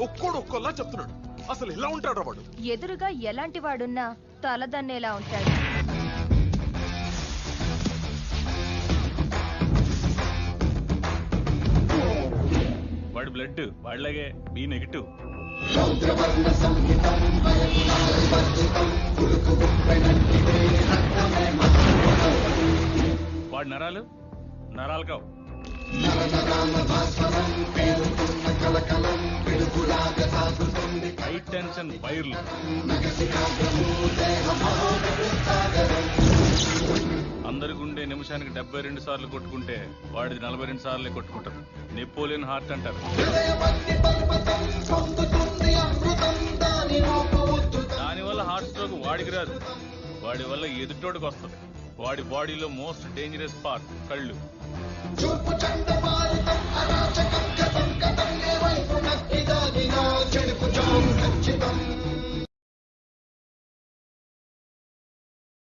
ఒక్కోడు ఒక్కోలా చెప్తున్నాడు. అసలు ఎలా ఉంటాడు వాడు? ఎదురుగా ఎలాంటి వాడున్నా తలదన్నేలా ఉంటాడు. వాడి బ్లడ్ వాడిలాగే బి నెగిటివ్. వాడి నరాలు నరాలు కావు. హై టెన్షన్ వైర్లు. అందరి గుండె నిమిషానికి 72 సార్లు కొట్టుకుంటే వాడిది 42 సార్లే కొట్టుకుంటారు. నెపోలియన్ హార్ట్ అంటారు. దానివల్ల హార్ట్ స్ట్రోక్ వాడికి రాదు, వాడి వల్ల ఎదుటోడికి వస్తుంది. వాడి బాడీలో మోస్ట్ డేంజరస్ పార్ట్ కళ్ళు.